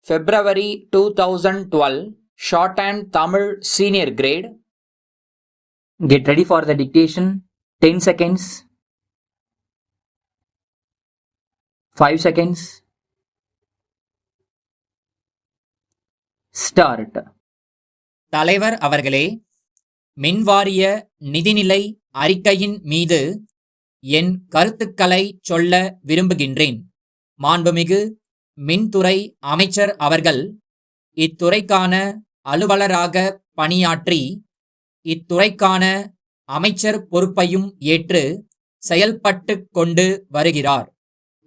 February 2012 Shorthand Tamil Senior Grade. Get ready for the dictation. 10 seconds. 5 seconds. Start. தலைவர் அவர்களே, மின்வாரிய நிதிநிலை அறிக்கையின் மீது என் கருத்துக்களை சொல்ல விரும்புகின்றேன். மாண்புமிகு மின்துறை அமைச்சர் அவர்கள் இத்துறைக்கான அலுவலராக பணியாற்றி இத்துறைக்கான அமைச்சர் பொறுப்பையும் ஏற்று செயல்பட்டு கொண்டு வருகிறார்.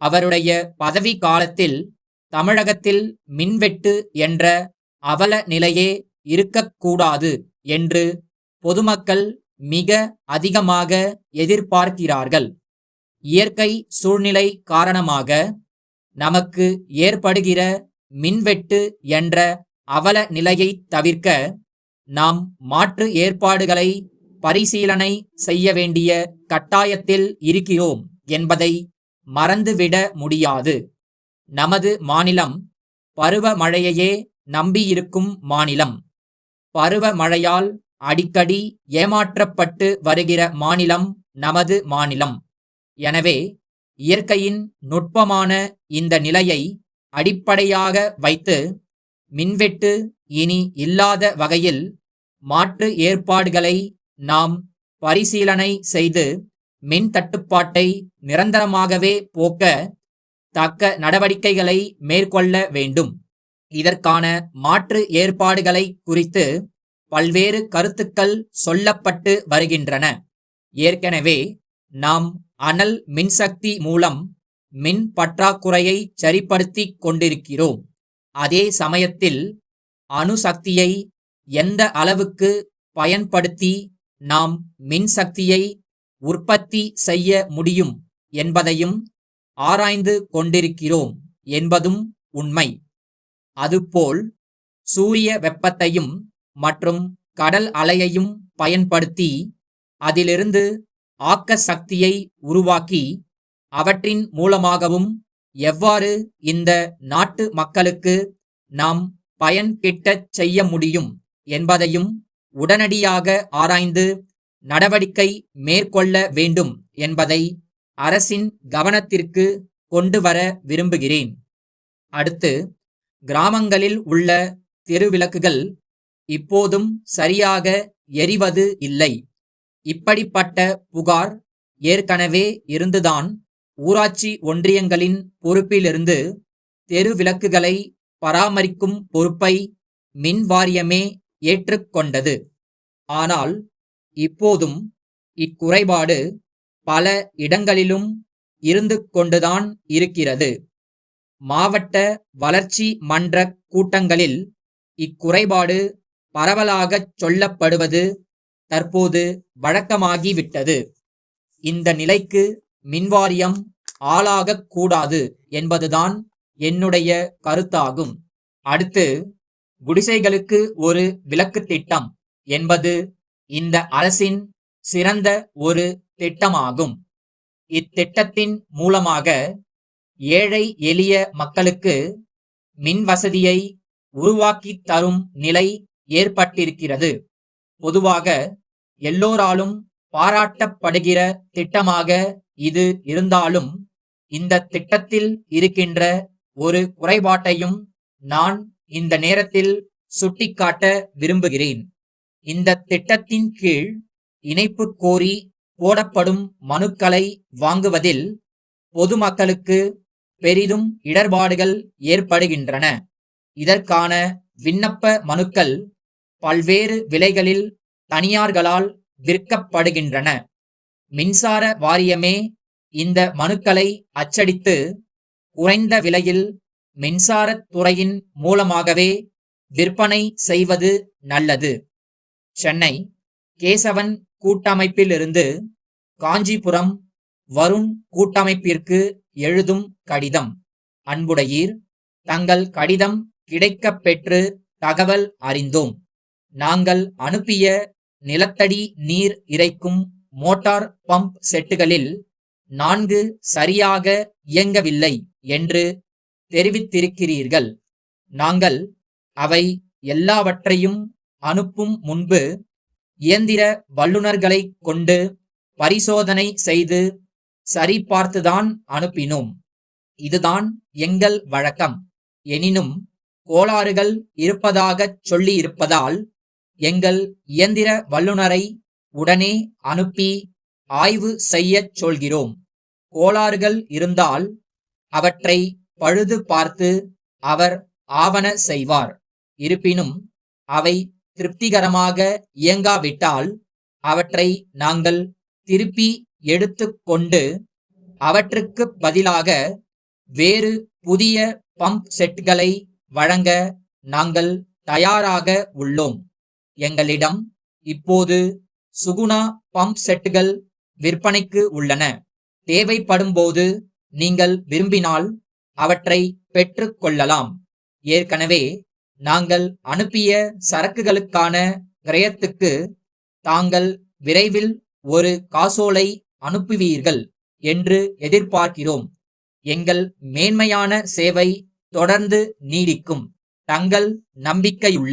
அவருடைய பதவி காலத்தில் தமிழகத்தில் மின்வெட்டு என்ற அவல நிலையே இருக்கக்கூடாது என்று பொதுமக்கள் மிக அதிகமாக எதிர்பார்க்கிறார்கள். இயற்கை சூழ்நிலை காரணமாக நமக்கு ஏற்படுகிற மின்வெட்டு என்ற அவல நிலையை தவிர்க்க நாம் மாற்று ஏற்பாடுகளை பரிசீலனை செய்ய வேண்டிய கட்டாயத்தில் இருக்கிறோம் என்பதை மறந்துவிட முடியாது. நமது மாநிலம் பருவமழையையே நம்பியிருக்கும் மாநிலம். பருவமழையால் அடிக்கடி ஏமாற்றப்பட்டு வருகிற மாநிலம் நமது மாநிலம். எனவே இயற்கையின் நுட்பமான இந்த நிலையை அடிப்படையாக வைத்து மின்வெட்டு இனி இல்லாத வகையில் மாற்று ஏற்பாடுகளை நாம் பரிசீலனை செய்து மின் தட்டுப்பாட்டை நிரந்தரமாகவே போக்க தக்க நடவடிக்கைகளை மேற்கொள்ள வேண்டும். இதற்கான மாற்று ஏற்பாடுகளை குறித்து பல்வேறு கருத்துக்கள் சொல்லப்பட்டு வருகின்றன. ஏற்கனவே நாம் அனல் மின்சக்தி மூலம் மின் பற்றாக்குறையை சரிப்படுத்தி கொண்டிருக்கிறோம். அதே சமயத்தில் அணுசக்தியை எந்த அளவுக்கு பயன்படுத்தி நாம் மின்சக்தியை உற்பத்தி செய்ய முடியும் என்பதையும் ஆராய்ந்து கொண்டிருக்கிறோம் என்பதும் உண்மை. அதுபோல் சூரிய வெப்பத்தையும் மற்றும் கடல் அலையையும் பயன்படுத்தி அதிலிருந்து ஆக்க சக்தியை உருவாக்கி அவற்றின் மூலமாகவும் எவ்வாறு இந்த நாட்டு மக்களுக்கு நாம் பயன் கிட்டச் செய்ய முடியும் என்பதையும் உடனடியாக ஆராய்ந்து நடவடிக்கை மேற்கொள்ள வேண்டும் என்பதை அரசின் கவனத்திற்கு கொண்டு வர விரும்புகிறேன். அடுத்து, கிராமங்களில் உள்ள தெருவிளக்குகள் இப்போதும் சரியாக எரிவது இல்லை. இப்படிப்பட்ட புகார் ஏற்கனவே இருந்துதான் ஊராட்சி ஒன்றியங்களின் பொறுப்பிலிருந்து தெருவிளக்குகளை பராமரிக்கும் பொறுப்பை மின் வாரியமே ஏற்றுக்கொண்டது. ஆனால் இப்போதும் இக்குறைபாடு பல இடங்களிலும் இருந்து கொண்டுதான் இருக்கிறது. மாவட்ட வளர்ச்சி மன்ற கூட்டங்களில் இக்குறைபாடு பரவலாகச் சொல்லப்படுவது தற்போது வழக்கமாகிவிட்டது. இந்த நிலைக்கு மின்வாரியம் ஆளாகக் கூடாது என்பதுதான் என்னுடைய கருத்தாகும். அடுத்து, குடிசைகளுக்கு ஒரு விளக்கு திட்டம் என்பது இந்த அரசின் சிறந்த ஒரு திட்டமாகும். இத்திட்டத்தின் மூலமாக ஏழை எளிய மக்களுக்கு மின் வசதியை உருவாக்கி தரும் நிலை ஏற்பட்டிருக்கிறது. பொதுவாக எல்லோராலும் பாராட்டப்படுகிற திட்டமாக இது இருந்தாலும் இந்த திட்டத்தில் இருக்கின்ற ஒரு குறைபாட்டையும் நான் இந்த நேரத்தில் சுட்டிக்காட்ட விரும்புகிறேன். இந்த திட்டத்தின் கீழ் இணைப்பு கோரி போடப்படும் மனுக்களை வாங்குவதில் பொதுமக்களுக்கு பெரிதும் இடர்பாடுகள் ஏற்படுகின்றன. இதற்கான விண்ணப்ப மனுக்கள் பல்வேறு விலைகளில் தனியார்களால் விற்கப்படுகின்றன. மின்சார வாரியமே இந்த மனுக்களை அச்சடித்து குறைந்த விலையில் மின்சாரத் துறையின் மூலமாகவே விற்பனை செய்வது நல்லது. சென்னை கேசவன் கூட்டமைப்பிலிருந்து காஞ்சிபுரம் வருண் கூட்டமைப்பிற்கு எழுதும் கடிதம். அன்புடையீர், தங்கள் கடிதம் கிடைக்கப் பெற்று தகவல் அறிந்தோம். நாங்கள் அனுப்பிய நிலத்தடி நீர் இறைக்கும் மோட்டார் பம்ப் செட்டுகளில் 4 சரியாக இயங்கவில்லை என்று தெரிவித்திருக்கிறீர்கள். நாங்கள் அவை எல்லாவற்றையும் அனுப்பும் முன்பு இயந்திர வல்லுநர்களைக் கொண்டு பரிசோதனை செய்து சரிபார்த்துதான் அனுப்பினோம். இதுதான் எங்கள் வழக்கம். எனினும் கோளாறுகள் இருப்பதாகச் சொல்லியிருப்பதால் எங்கள் இயந்திர வல்லுநரை உடனே அனுப்பி ஆய்வு செய்யச் சொல்கிறோம். கோளாறுகள் இருந்தால் அவற்றை பழுது பார்த்து அவர் ஆவன செய்வார். இருப்பினும் அவை திருப்திகரமாக இயங்காவிட்டால் அவற்றை நாங்கள் திருப்பி எடுத்துக் கொண்டு அவற்றுக்கு பதிலாக வேறு புதிய பம்ப் செட்களை வழங்க நாங்கள் தயாராக உள்ளோம். எங்களிடம் இப்போது சுகுணா பம்ப் செட்டுகள் விற்பனைக்கு உள்ளன. தேவைப்படும்போது நீங்கள் விரும்பினால் அவற்றை பெற்றுக் கொள்ளலாம். ஏற்கனவே நாங்கள் அனுப்பிய சரக்குகளுக்கான கிரயத்துக்கு தாங்கள் விரைவில் ஒரு காசோலை அனுப்புவீர்கள் என்று எதிர்பார்க்கிறோம். எங்கள் மேன்மையான சேவை தொடர்ந்து நீடிக்கும். தங்கள் நம்பிக்கையுள்ள